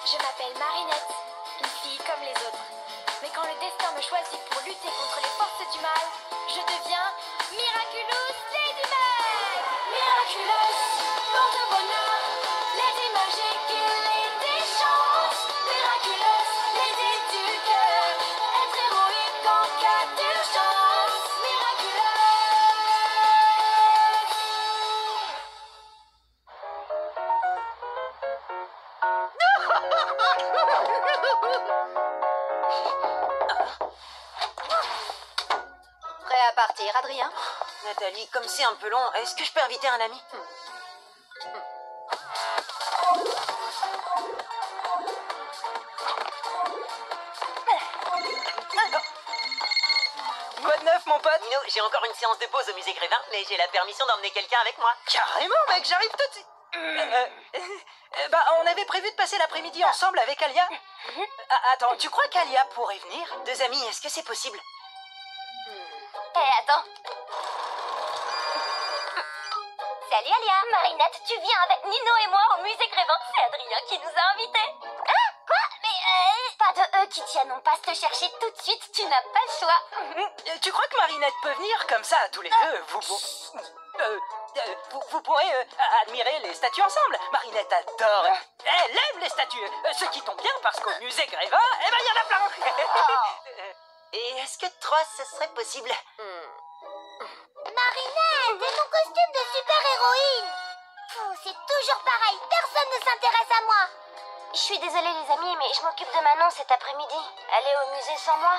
Je m'appelle Marinette, une fille comme les autres. Mais quand le destin me choisit pour lutter contre les forces du mal, je deviens Miraculous Ladybug. Miraculous, porte bonheur, Lady magique et Lady chance. Miraculous, Lady du cœur, être héroïque en cas d'urgence. Miraculous. Prêt à partir, Adrien? Nathalie, comme c'est un peu long, est-ce que je peux inviter un ami? Quoi de neuf, mon pote? Nino, j'ai encore une séance de pause au musée Grévin, mais j'ai la permission d'emmener quelqu'un avec moi. Carrément, mec, j'arrive tout de suite. Bah, on avait prévu de passer l'après-midi ensemble avec Alia. Attends, tu crois qu'Alia pourrait venir? Deux amis, est-ce que c'est possible? Attends. Salut Alia. Marinette, tu viens avec Nino et moi au musée Grévin. C'est Adrien qui nous a invités. Hein? Quoi? Mais pas de eux qui tiennent, on passe te chercher tout de suite. Tu n'as pas le choix. Tu crois que Marinette peut venir? Comme ça, tous les deux, vous pourrez admirer les statues ensemble. Marinette adore. Elle aime les statues. Ce qui tombe bien parce qu'au musée Grévin, eh ben, il y en a plein. Et est-ce que trois, ce serait possible? Marinette, et mon costume de super-héroïne. C'est toujours pareil, personne ne s'intéresse à moi. Je suis désolée les amis, mais je m'occupe de Manon cet après-midi. Elle est au musée sans moi.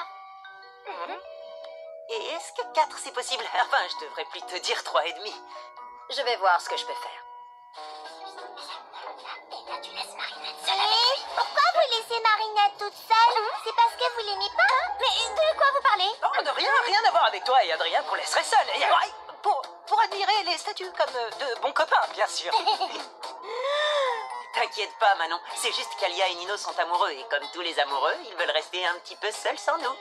Et est-ce que quatre, c'est possible? Enfin, je devrais plutôt dire 3,5. Je vais voir ce que je peux faire. Et là, tu laisses Marinette seule avec lui. Pourquoi vous laissez Marinette toute seule? C'est parce que vous l'aimez pas? Mais de quoi vous parlez? Non, de rien à voir avec toi et Adrien qu'on laisserait seul. Et, pour admirer les statues comme de bons copains, bien sûr. T'inquiète pas, Manon. C'est juste qu'Alia et Nino sont amoureux. Et comme tous les amoureux, ils veulent rester un petit peu seuls sans nous.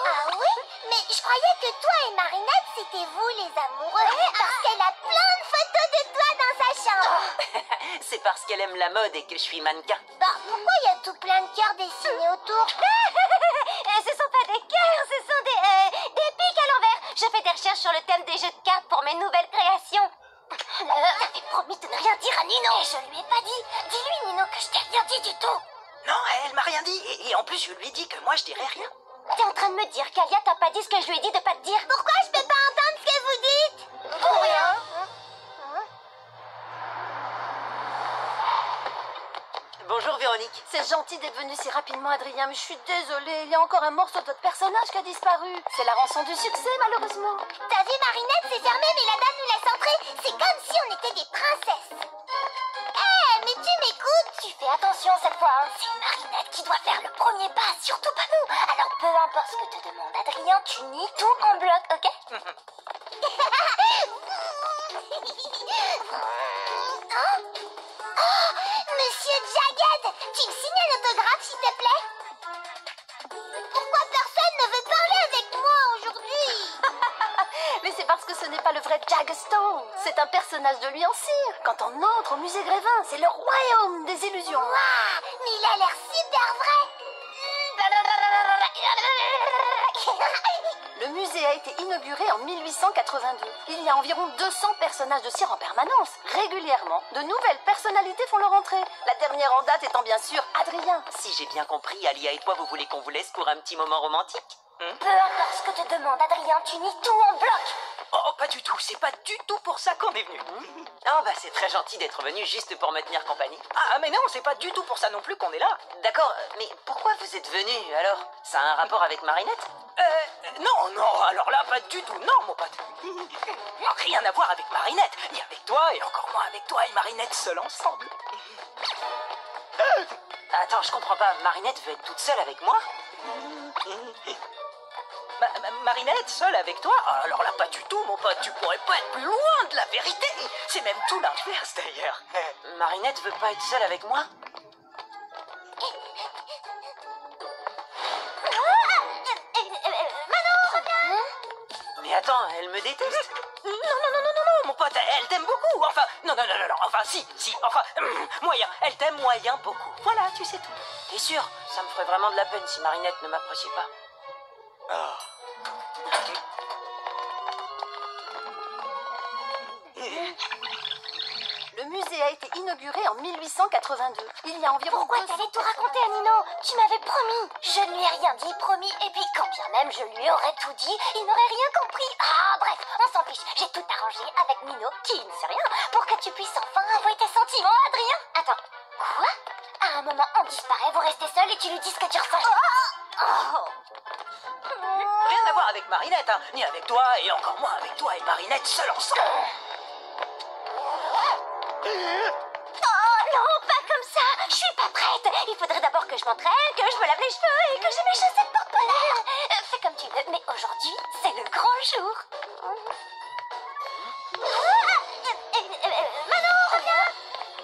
Ah oui? Mais je croyais que toi et Marinette, c'était vous les amoureux. Parce qu'elle a plein de photos de toi dans sa chambre. C'est parce qu'elle aime la mode et que je suis mannequin. Bah, pourquoi il y a tout plein de cœurs dessinés autour? Ce sont pas des cœurs, ce sont des pics à l'envers. Je fais des recherches sur le thème des jeux de cartes pour mes nouvelles créations. T'avais promis de ne rien dire à Nino. Et je lui ai pas dit. Dis-lui, Nino, que je t'ai rien dit du tout. Non, elle m'a rien dit. Et en plus, je lui ai dit que moi, je dirais rien. T'es en train de me dire qu'Alia t'a pas dit ce que je lui ai dit de pas te dire? Pourquoi je peux pas entendre ce que vous dites? Pour rien. Bonjour, Véronique. C'est gentil d'être venu si rapidement, Adrien, mais je suis désolée. Il y a encore un morceau de votre personnage qui a disparu. C'est la rançon du succès, malheureusement. T'as vu, Marinette, c'est fermé, mais la dame nous laisse entrer. C'est comme si on était des princesses. Mais tu m'écoutes? Tu fais attention cette fois, hein. C'est Marinette qui doit faire le premier pas, surtout pas nous. Alors peu importe ce que te demande Adrien, tu nies tout en bloc, ok? Oh, Monsieur Jagged, tu me signes un autographe, s'il te plaît? Pourquoi personne ne veut parler avec moi aujourd'hui? Mais c'est parce que ce n'est pas le vrai Jagstone. C'est un personnage de lui en cire. Quand on entre au musée Grévin, c'est le royaume des illusions. Waouh, mais il a l'air super vrai. Le musée a été inauguré en 1882. Il y a environ 200 personnages de cire en permanence. Régulièrement, de nouvelles personnalités font leur entrée. La dernière en date étant bien sûr Adrien. Si j'ai bien compris, Alia et toi, vous voulez qu'on vous laisse pour un petit moment romantique? Peu importe ce que te demande Adrien, tu nies tout en bloc. Oh, pas du tout. C'est pas du tout pour ça qu'on est venu. Oh, bah c'est très gentil d'être venu juste pour me tenir compagnie. Ah, mais non, c'est pas du tout pour ça non plus qu'on est là. D'accord, mais pourquoi vous êtes venu alors? Ça a un rapport avec Marinette? Non, alors là, pas du tout. Non, mon pote. Rien à voir avec Marinette, ni avec toi, et encore moins avec toi et Marinette seuls ensemble. Attends, je comprends pas. Marinette veut être toute seule avec moi? Marinette, seule avec toi? Alors là, pas du tout, mon pote. Tu pourrais pas être plus loin de la vérité. C'est même tout l'inverse, d'ailleurs. Marinette veut pas être seule avec moi? Manon, reviens. Mais attends, elle me déteste. Non, non, non, non, non, non, mon pote, elle t'aime beaucoup. Enfin, non, non, non, non, non, enfin, si, enfin, moyen. Elle t'aime moyen beaucoup. Voilà, tu sais tout. T'es sûr? Ça me ferait vraiment de la peine si Marinette ne m'appréciait pas. Le musée a été inauguré en 1882. Il y a environ... Pourquoi t'allais tout raconter à Nino? Tu m'avais promis. Je ne lui ai rien dit, promis. Et puis, quand bien même je lui aurais tout dit, il n'aurait rien compris. Ah, bref, on s'en fiche. J'ai tout arrangé avec Nino, qui ne sait rien, pour que tu puisses enfin avouer tes sentiments, Adrien. Attends, quoi? À un moment, on disparaît, vous restez seul et tu lui dis ce que tu ressens. Rien à voir avec Marinette, hein, ni avec toi, et encore moins avec toi et Marinette seuls ensemble. Oh non, pas comme ça. Je suis pas prête. Il faudrait d'abord que je m'entraîne, que je me lave les cheveux et que j'ai mes chaussettes porte-bonheur. Fais comme tu veux, mais aujourd'hui, c'est le grand jour. Manon, reviens.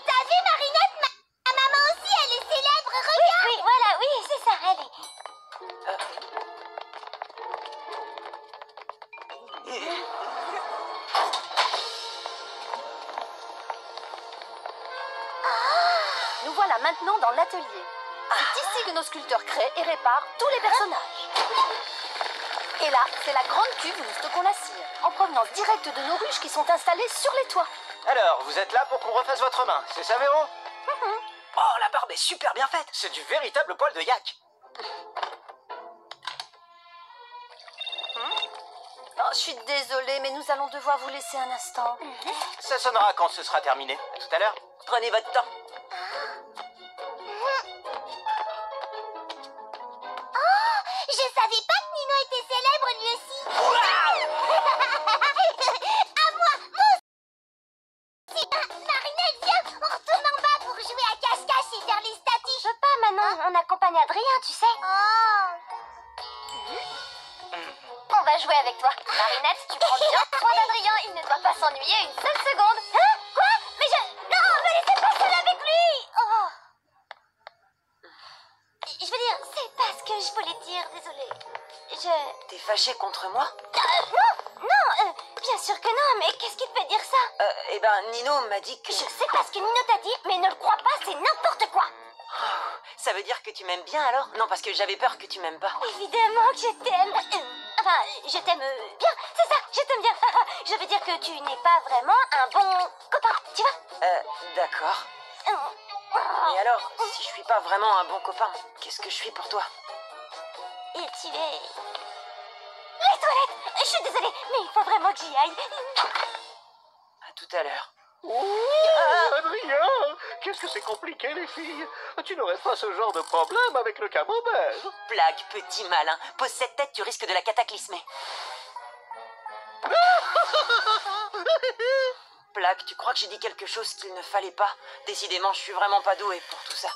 T'as vu Marinette, ma maman aussi, elle est célèbre, regarde. Oui, voilà, oui, c'est ça, elle est... Nous voilà maintenant dans l'atelier. C'est ici que nos sculpteurs créent et réparent tous les personnages. Et là, c'est la grande cuve où nous stockons la cire, en provenance directe de nos ruches qui sont installées sur les toits. Alors, vous êtes là pour qu'on refasse votre main, c'est ça, Véro? Oh, la barbe est super bien faite. C'est du véritable poil de yak. Oh, je suis désolée, mais nous allons devoir vous laisser un instant. Ça sonnera quand ce sera terminé. À tout à l'heure. Prenez votre temps. Je savais pas que Nino était célèbre lui aussi. À moi, moi aussi. Marinette, viens, on retourne en bas pour jouer à cache-cache et faire les statues. Je peux pas, Manon, on accompagne Adrien, tu sais. On va jouer avec toi. Marinette, tu prends bien soin d'Adrien, il ne doit pas s'ennuyer une seule seconde. Hein? Quoi? Mais je... Non, me laissez pas seule avec lui. Oh. Je veux dire, c'est pas ce que je voulais dire, désolée. T'es fâché contre moi? Non, bien sûr que non, mais qu'est-ce qui te fait dire ça? Eh ben, Nino m'a dit que... Je sais pas ce que Nino t'a dit, mais ne le crois pas, c'est n'importe quoi. Ça veut dire que tu m'aimes bien alors? Non, parce que j'avais peur que tu m'aimes pas. Évidemment que je t'aime. Enfin, je t'aime bien, c'est ça, je t'aime bien. Je veux dire que tu n'es pas vraiment un bon copain, tu vois? D'accord. Et alors, si je suis pas vraiment un bon copain, qu'est-ce que je suis pour toi? Et tu es... Les toilettes. Je suis désolée, mais il faut vraiment que j'y aille. À tout à l'heure. Adrien, qu'est-ce que c'est compliqué, les filles? Tu n'aurais pas ce genre de problème avec le camembert? Blague, petit malin. Pose cette tête, tu risques de la cataclysmer. Blague, tu crois que j'ai dit quelque chose qu'il ne fallait pas? Décidément, je suis vraiment pas douée pour tout ça.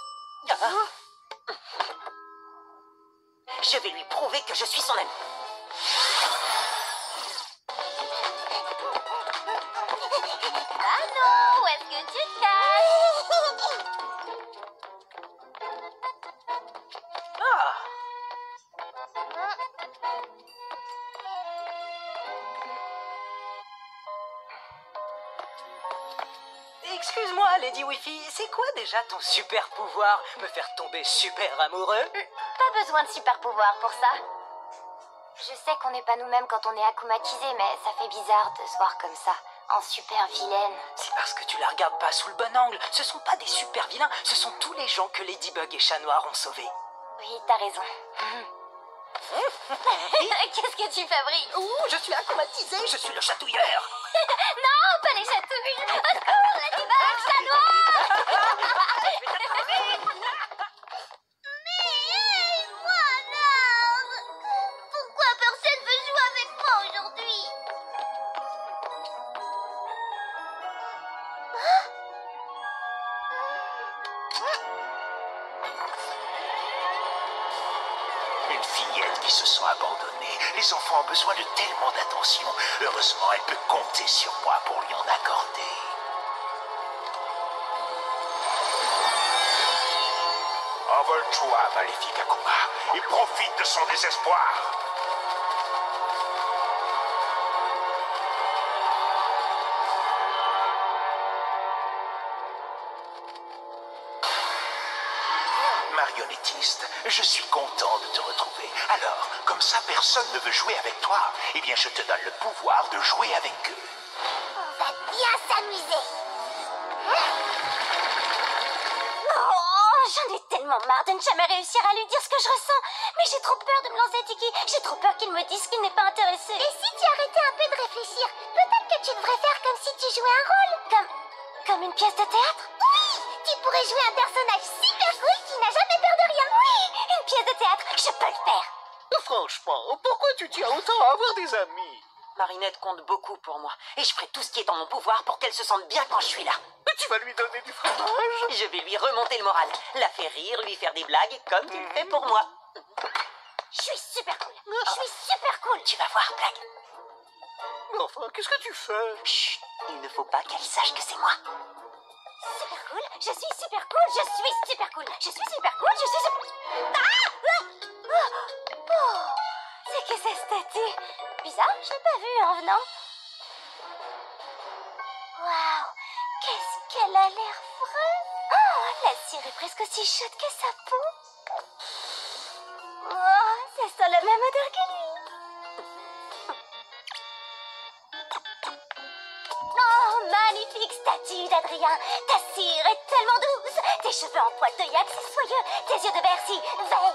Je vais lui prouver que je suis son ami. Ah non, où est-ce que tu te caches? Ah, excuse-moi, Lady Wifi, c'est quoi déjà ton super pouvoir? Me faire tomber super amoureux? Pas besoin de super pouvoir pour ça. Je sais qu'on n'est pas nous-mêmes quand on est akumatisé, mais ça fait bizarre de se voir comme ça, en super vilaine. C'est parce que tu la regardes pas sous le bon angle. Ce sont pas des super vilains, ce sont tous les gens que Ladybug et Chat Noir ont sauvés. Oui, t'as raison. Qu'est-ce que tu fabriques? Ouh, je suis akumatisé, je suis le chatouilleur. Non, pas les chatouilles! Au secours, Ladybug, Chat Noir! Mais moi alors! Pourquoi personne veut jouer avec moi aujourd'hui? Une fillette qui se sent abandonnée. Les enfants ont besoin de tellement d'attention. Heureusement, elle peut compter sur moi pour lui en accorder. Envole-toi, maléfique Akuma, et profite de son désespoir. Marionnettiste, je suis content de te retrouver. Alors, comme ça personne ne veut jouer avec toi, eh bien je te donne le pouvoir de jouer avec eux. On va bien s'amuser. Oh, j'en ai tellement marre de ne jamais réussir à lui dire ce que je ressens. Mais j'ai trop peur de me lancer, Tiki. J'ai trop peur qu'il me dise qu'il n'est pas intéressé. Et si tu arrêtais un peu de réfléchir, peut-être que tu devrais faire comme si tu jouais un rôle. Comme une pièce de théâtre? Oui, tu pourrais jouer un personnage super cool qui n'a jamais peur de rien. Oui, une pièce de théâtre, je peux le faire. Franchement, pourquoi tu tiens autant à avoir des amis? Marinette compte beaucoup pour moi. Et je ferai tout ce qui est en mon pouvoir pour qu'elle se sente bien quand je suis là. Tu vas lui donner du fromage? Je vais lui remonter le moral, la faire rire, lui faire des blagues, comme tu le fais pour moi. Je suis super cool. Je suis super cool. Tu vas voir, blague. Mais enfin, qu'est-ce que tu fais? Chut, il ne faut pas qu'elle sache que c'est moi. Super cool, je suis super cool, je suis super cool, je suis super cool, je suis super... C'est que cette statue? Bizarre, je l'ai pas vue en venant. Waouh, qu'est-ce qu'elle a l'air vraie. Oh, la cire est presque aussi chaude que sa peau. Oh, ça sent la même odeur que lui. Oh, magnifique statue d'Adrien. Ta cire est tellement douce. Tes cheveux en poil d'œillet si soyeux. Tes yeux de verre si verts. Oh,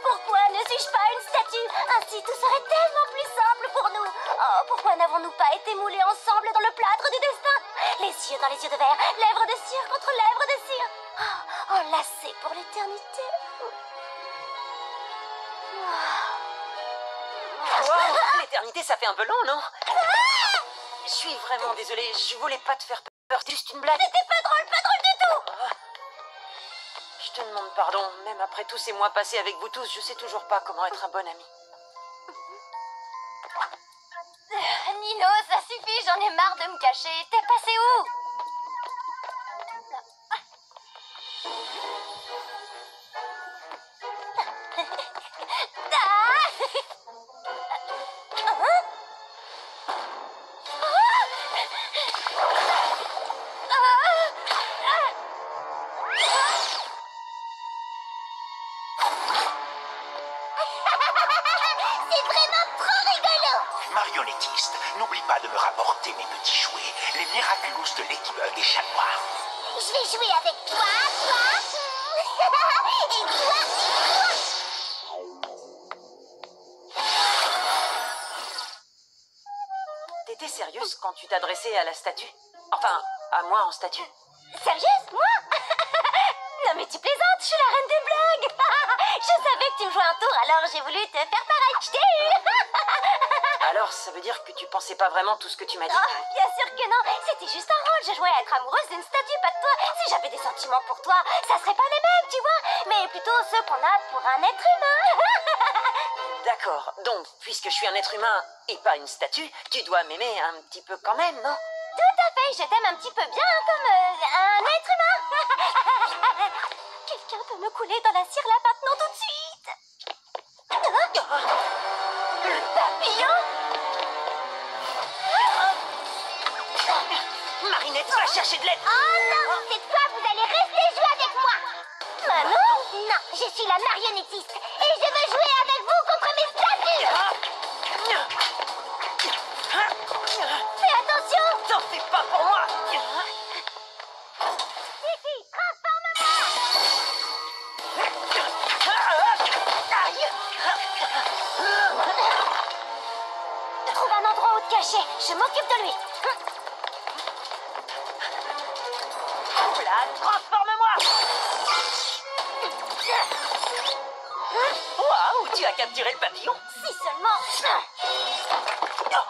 pourquoi ne suis-je pas une statue? Ainsi tout serait tellement plus simple pour nous. Oh, pourquoi n'avons-nous pas été moulés ensemble dans le plâtre du destin? Les yeux dans les yeux de verre, lèvres de cire contre lèvres de cire. Oh, enlacés pour l'éternité. Wow, l'éternité, ça fait un peu long, non? Je suis vraiment désolée, je voulais pas te faire peur, c'est juste une blague. C'était pas drôle du tout. Je te demande pardon, même après tous ces mois passés avec vous tous, je sais toujours pas comment être un bon ami. Nino, ça suffit, j'en ai marre de me cacher. T'es passé où? C'est vraiment trop rigolo. Marionnettiste, n'oublie pas de me rapporter mes petits jouets, les Miraculous de Ladybug et Chat Noir. Je vais jouer avec toi et toi. T'étais sérieuse quand tu t'adressais à la statue? Enfin, à moi en statue. Sérieuse, moi? Non mais tu plaisantes, je suis la reine des blagues. Je savais que tu me jouais un tour, alors j'ai voulu te faire pareil. Je t'ai eu. Alors, ça veut dire que tu pensais pas vraiment tout ce que tu m'as dit? Oh, bien sûr que non, c'était juste un rôle. Je jouais à être amoureuse d'une statue, pas de toi. Si j'avais des sentiments pour toi, ça serait pas les mêmes, tu vois. Mais plutôt ceux qu'on a pour un être humain. D'accord, donc, puisque je suis un être humain et pas une statue, tu dois m'aimer un petit peu quand même, non? Tout à fait, je t'aime un petit peu bien comme un être humain. Quelqu'un peut me couler dans la cire là maintenant tout de suite. Le papillon? Marinette, va chercher de l'aide! Oh non, cette fois vous allez rester jouer avec moi. Maman? Non, je suis la marionnettiste et je veux jouer avec vous contre mes statues. Fais attention. T'en fais pas pour moi! Fifi, transforme-moi. Aïe! Trouve un endroit où te cacher, je m'occupe de lui. Là, transforme-moi! Waouh, tu as capturé le papillon! Si seulement...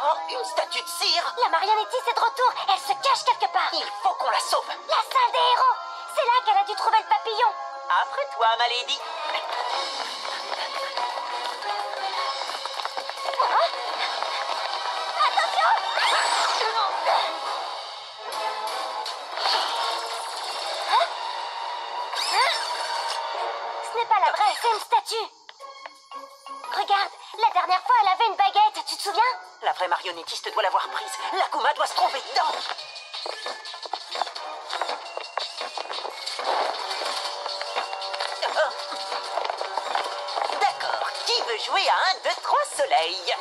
Oh, une statue de cire! La marionnettiste est de retour, elle se cache quelque part. Il faut qu'on la sauve! La salle des héros. C'est là qu'elle a dû trouver le papillon. Après toi, ma lady! Ce n'est pas la vraie, c'est une statue. Regarde, la dernière fois, elle avait une baguette, tu te souviens? La vraie marionnettiste doit l'avoir prise. L'Akuma doit se trouver dedans. jouer à 1, 2, 3 soleil.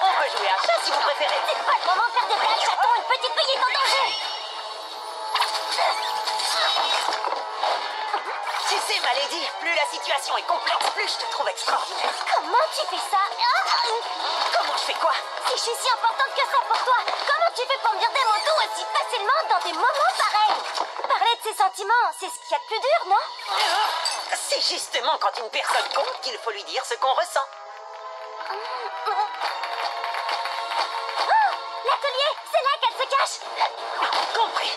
On peut jouer à chat si vous préférez. C'est pas le moment de faire des blagues, chaton. Une petite fille est en danger. Tu sais, ma lady, plus la situation est complexe, plus je te trouve extraordinaire. Comment tu fais ça? Comment je fais quoi? Si je suis si importante que ça pour toi, comment tu fais pour me dire des mots doux aussi facilement dans des moments pareils? Parler de ses sentiments, c'est ce qu'il y a de plus dur, non? C'est justement quand une personne compte qu'il faut lui dire ce qu'on ressent. Oh, l'atelier, c'est là qu'elle se cache. Compris.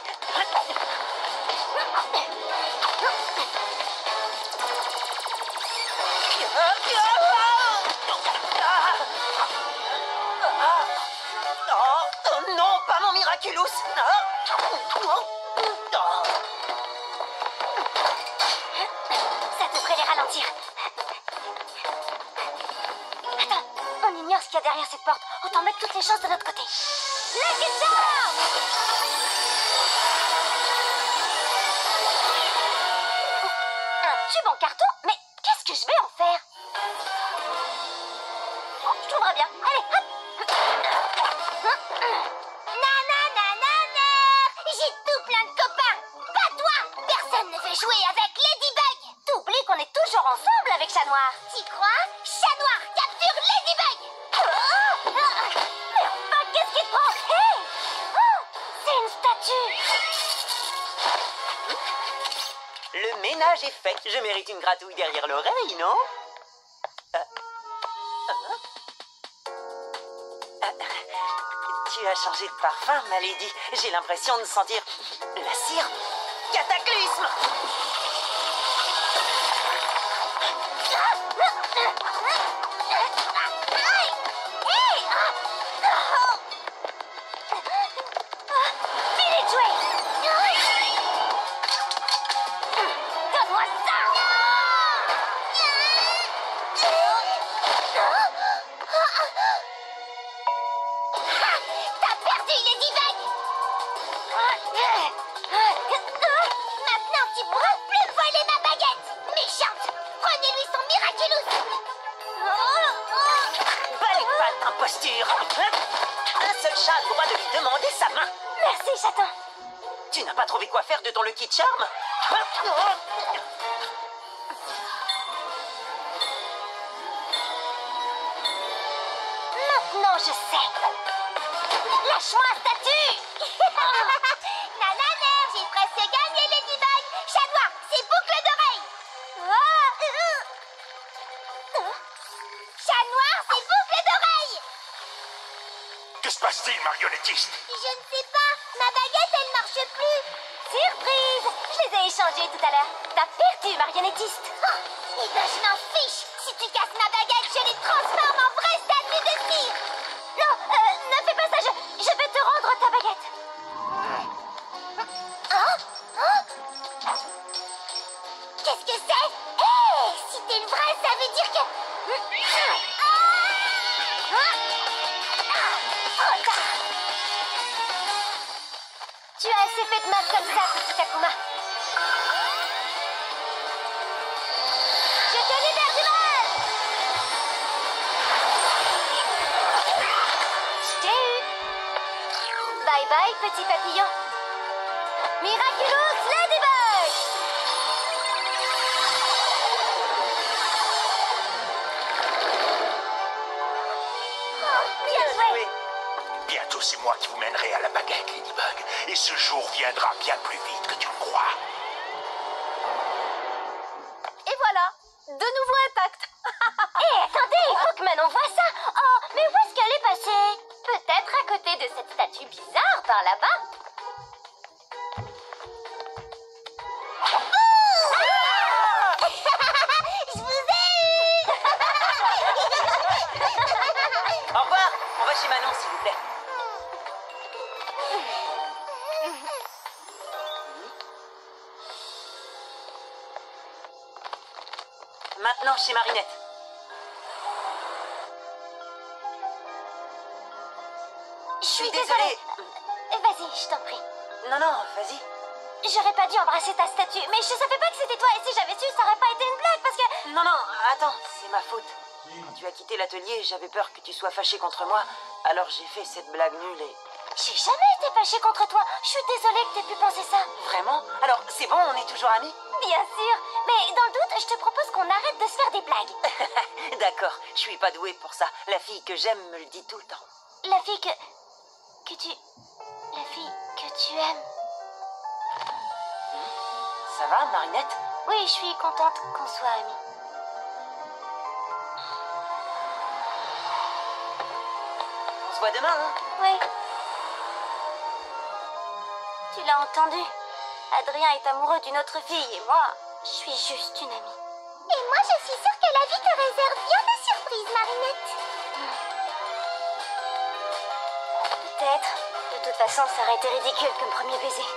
Oh non, pas mon Miraculous. Ça devrait les ralentir. Attends, on ignore ce qu'il y a derrière cette porte. Autant mettre toutes les chances de notre côté. Lucky Charm! Un tube en carton? Mais qu'est-ce que je vais en faire? Oh, je trouverai bien. Allez, hop! Nanana! J'ai tout plein de copains! Pas toi! Personne ne veut jouer avec Ladybug! T'oublies qu'on est toujours ensemble avec Chat Noir! T'y crois? Chat Noir, capture Ladybug! Mais enfin, qu'est-ce qui te prend? Hey! Oh, c'est une statue! Le ménage est fait. Je mérite une gratouille derrière l'oreille, non? Tu as changé de parfum, ma lady. J'ai l'impression de sentir la cire. Cataclysme! Billy Joy! Donne-moi ça! T'as perdu Ladybug! Maintenant tu pourras plus voler ma baguette! Méchante! Prenez-lui son Miraculous! Balai pas d'imposture! Un seul chat a le droit de lui demander sa main. Merci, chaton! Tu n'as pas trouvé quoi faire de ton Lucky Charm? Maintenant je sais! Lâche-moi la statue! Nananer, j'ai presque gagné Ladybug! Chat Noir, c'est boucle d'oreille! Chat Noir, c'est boucle d'oreille! Que se passe-t-il, marionnettiste? Je ne sais pas, ma baguette elle marche plus! Surprise! Je les ai échangés tout à l'heure. T'as perdu, marionnettiste! Oh, eh ben je m'en fiche! Si tu casses ma baguette, je les transforme en vraies statues de cire! Non, ne fais pas ça, je vais te rendre ta baguette! Qu'est-ce que c'est? Hé! Si t'es une vraie, ça veut dire que... Trop tard! Tu as assez fait de mal comme ça, petit Akuma. Je te libère du mal! Je t'ai eu! Bye bye, petit papillon. Miraculous Ladybug! Oh, bien joué! Bientôt, c'est moi qui vous mènerai à la baguette, Ladybug. Et ce jour viendra bien plus vite que tu le crois. Et voilà, de nouveau intact. Hé, attendez, il faut que Manon voie ça! Oh, mais où est-ce qu'elle est passée? Peut-être à côté de cette statue bizarre par là-bas? Je vous ai eu! Au revoir. On va chez Manon, s'il vous plaît. Maintenant, chez Marinette. Je suis désolée. Vas-y, je t'en prie. Non, non, vas-y. J'aurais pas dû embrasser ta statue, mais je savais pas que c'était toi, et si j'avais su, ça aurait pas été une blague, parce que... Non, non, attends, c'est ma faute. Quand tu as quitté l'atelier, j'avais peur que tu sois fâché contre moi, alors j'ai fait cette blague nulle et... J'ai jamais été fâchée contre toi. Je suis désolée que t'aies pu penser ça. Vraiment? Alors, c'est bon, on est toujours amis? Bien sûr, mais dans le doute, je te propose qu'on arrête de se faire des blagues. D'accord, je suis pas douée pour ça. La fille que j'aime me le dit tout le temps. La fille que tu... La fille que tu aimes. Ça va, Marinette? Oui, je suis contente qu'on soit amis. On se voit demain, hein? Oui. Tu l'as entendu. Adrien est amoureux d'une autre fille et moi, je suis juste une amie. Et moi, je suis sûre que la vie te réserve bien des surprises, Marinette. Peut-être. De toute façon, ça aurait été ridicule comme premier baiser.